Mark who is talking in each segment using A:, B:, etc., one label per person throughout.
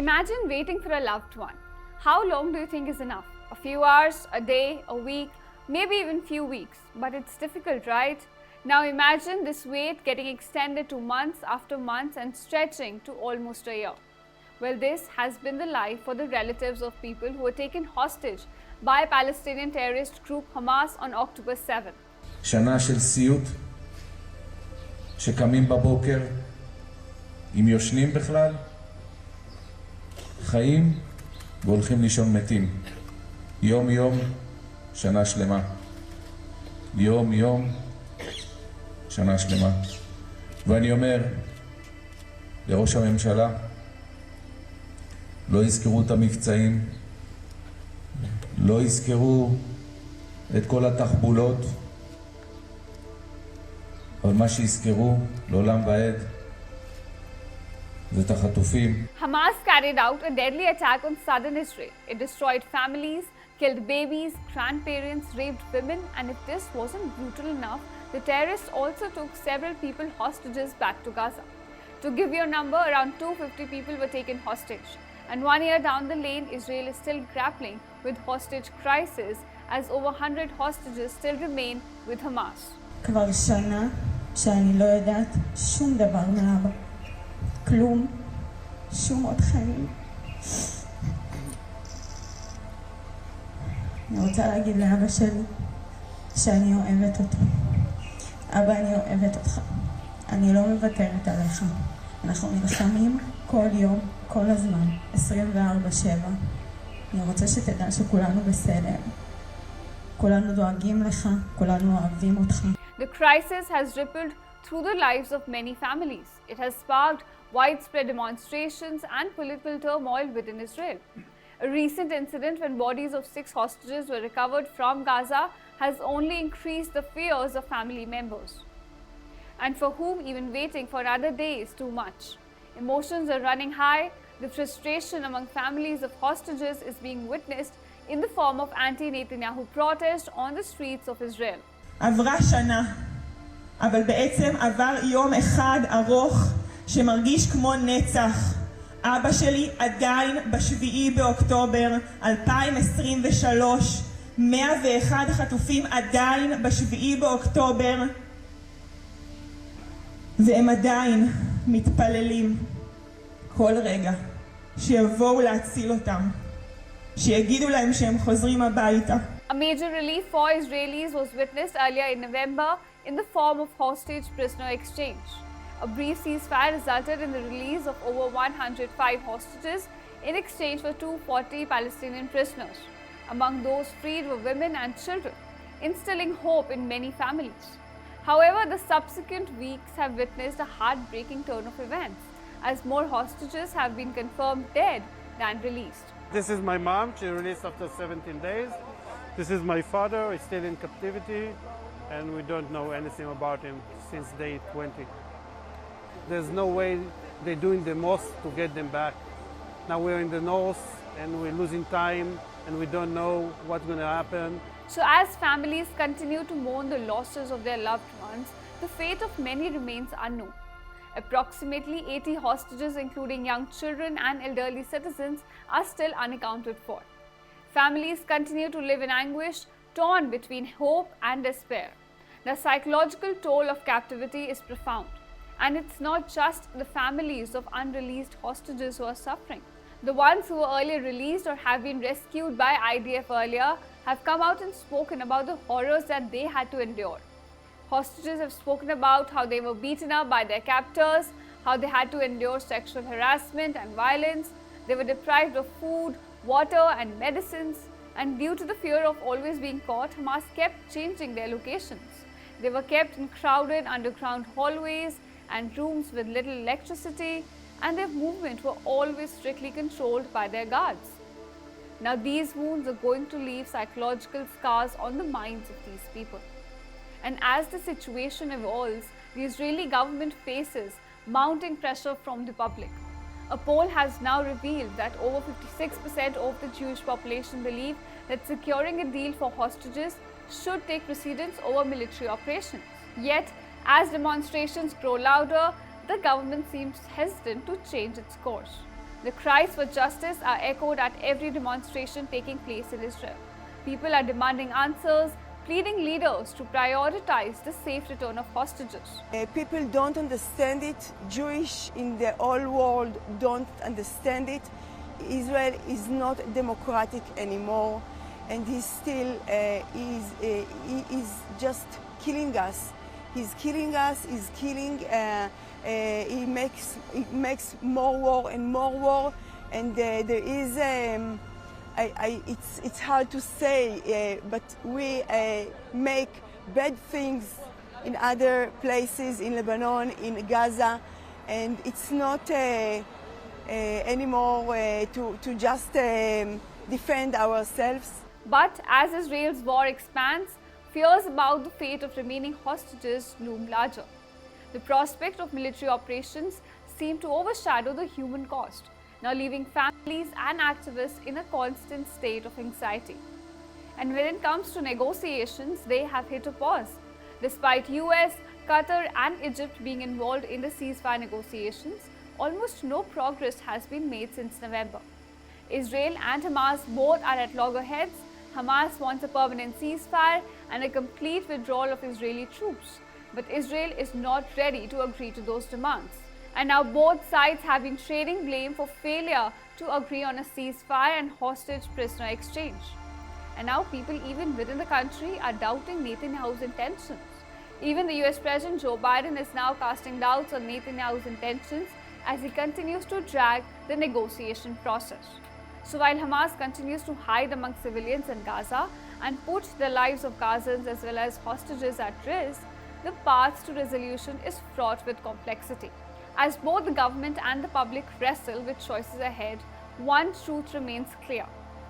A: Imagine waiting for a loved one. How long do you think is enough? A few hours, a day, a week, maybe even few weeks. But it's difficult, right? Now imagine this wait getting extended to months after months and stretching to almost a year. Well, this has been the life for the relatives of people who were taken hostage by Palestinian terrorist group Hamas on October 7.
B: שנה של סיוט, שקמים בבוקר, אם יושנים בכלל, חיים והולכים לישון מתים. יום יום, שנה שלמה. יום יום, שנה שלמה. ואני אומר לראש הממשלה, לא יזכרו את המבצעים, לא יזכרו את כל התחבולות, אבל מה שיזכרו לעולם ועד זה את החטופים.
A: Hamas carried out a deadly attack on southern Israel. It destroyed families, killed babies, grandparents, raped women, and if this wasn't brutal enough, the terrorists also took several people hostages back to Gaza. To give you a number, around 250 people were taken hostage. And 1 year down the lane, Israel is still grappling with hostage crisis as over 100 hostages still remain with Hamas.
C: כבר שנה שאני לא יודעת שום דבר מאבא. כלום. שום עוד חיים. אני רוצה להגיד לאבא שלי שאני אוהבת אותו. אבא, אני אוהבת אותך. אני לא מוותרת עליך. אנחנו נלחמים כל יום, כל הזמן, 24/7. אני רוצה שתדע שכולנו בסדר. כולנו דואגים לך, כולנו אוהבים אותך.
A: The crisis has rippled through the lives of many families. It has sparked widespread demonstrations and political turmoil within Israel. A recent incident when bodies of 6 hostages were recovered from Gaza has only increased the fears of family members, and for whom even waiting for another day is too much. Emotions are running high. The frustration among families of hostages is being witnessed in the form of anti-Netanyahu protest on the streets of Israel.
D: עברה שנה, אבל בעצם עבר יום אחד ארוך שמרגיש כמו נצח. אבא שלי עדיין ב7 באוקטובר 2023, 101 חטופים עדיין ב7 באוקטובר, והם עדיין מתפללים כל רגע שיבואו להציל אותם, שיגידו להם שהם חוזרים הביתה.
A: A major relief for Israelis was witnessed earlier in November in the form of hostage prisoner exchange. A brief ceasefire resulted in the release of over 105 hostages in exchange for 240 Palestinian prisoners. Among those freed were women and children, instilling hope in many families. However, the subsequent weeks have witnessed a heartbreaking turn of events, as more hostages have been confirmed dead than released.
E: This is my mom, she released after 17 days. This is my father, he's still in captivity, and we don't know anything about him since day 20. There's no way they're doing the most to get them back. Now we're in the north, and we're losing time, and we don't know what's going to happen.
A: So as families continue to mourn the losses of their loved ones, the fate of many remains unknown. Approximately 80 hostages, including young children and elderly citizens, are still unaccounted for. Families continue to live in anguish, torn between hope and despair. The psychological toll of captivity is profound, and it's not just the families of unreleased hostages who are suffering. The ones who were earlier released or have been rescued by IDF earlier have come out and spoken about the horrors that they had to endure. Hostages have spoken about how they were beaten up by their captors, how they had to endure sexual harassment and violence. They were deprived of food, water and medicines, and due to the fear of always being caught, Hamas kept changing their locations. They were kept in crowded underground hallways and rooms with little electricity, and their movement were always strictly controlled by their guards. Now these wounds are going to leave psychological scars on the minds of these people. And as the situation evolves, the Israeli government faces mounting pressure from the public. A poll has now revealed that over 56% of the Jewish population believe that securing a deal for hostages should take precedence over military operations. Yet, as demonstrations grow louder, the government seems hesitant to change its course. The cries for justice are echoed at every demonstration taking place in Israel. People are demanding answers, pleading leaders to prioritize the safe return of hostages.
F: People don't understand it. Jewish in the whole world don't understand it. Israel is not democratic anymore, and he still is just killing us. He's killing us. He's killing. He makes more war and more war, and there is. It's hard to say, but we make bad things in other places, in Lebanon, in Gaza, and it's not anymore to just defend ourselves.
A: But as Israel's war expands, fears about the fate of remaining hostages loom larger. The prospect of military operations seem to overshadow the human cost, now leaving families and activists in a constant state of anxiety. And when it comes to negotiations, they have hit a pause. Despite US, Qatar and Egypt being involved in the ceasefire negotiations, almost no progress has been made since November. Israel and Hamas both are at loggerheads. Hamas wants a permanent ceasefire and a complete withdrawal of Israeli troops. But Israel is not ready to agree to those demands. And now both sides have been trading blame for failure to agree on a ceasefire and hostage prisoner exchange. And now people even within the country are doubting Netanyahu's intentions. Even the US President Joe Biden is now casting doubts on Netanyahu's intentions as he continues to drag the negotiation process. So while Hamas continues to hide among civilians in Gaza and put the lives of Gazans as well as hostages at risk, the path to resolution is fraught with complexity. As both the government and the public wrestle with choices ahead, one truth remains clear.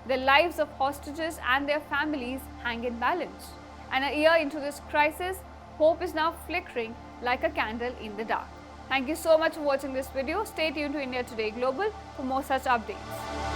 A: The lives of hostages and their families hang in balance. And a year into this crisis, hope is now flickering like a candle in the dark. Thank you so much for watching this video. Stay tuned to India Today Global for more such updates.